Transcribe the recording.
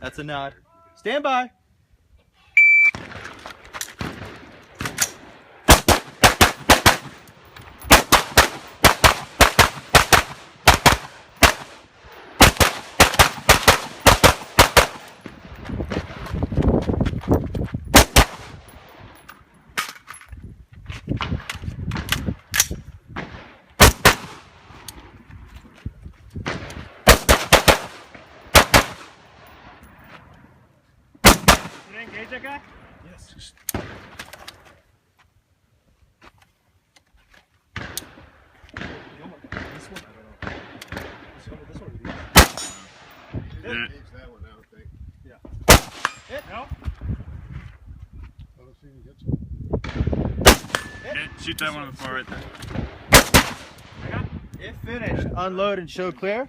That's a nod. Stand by. Did I engage that guy? Yes. This one, I don't know. This one engage that one, I don't think. Yeah. Hit? No? I don't see any hits. Yeah, shoot that one on the far right there. I got It finished. Unload and show clear.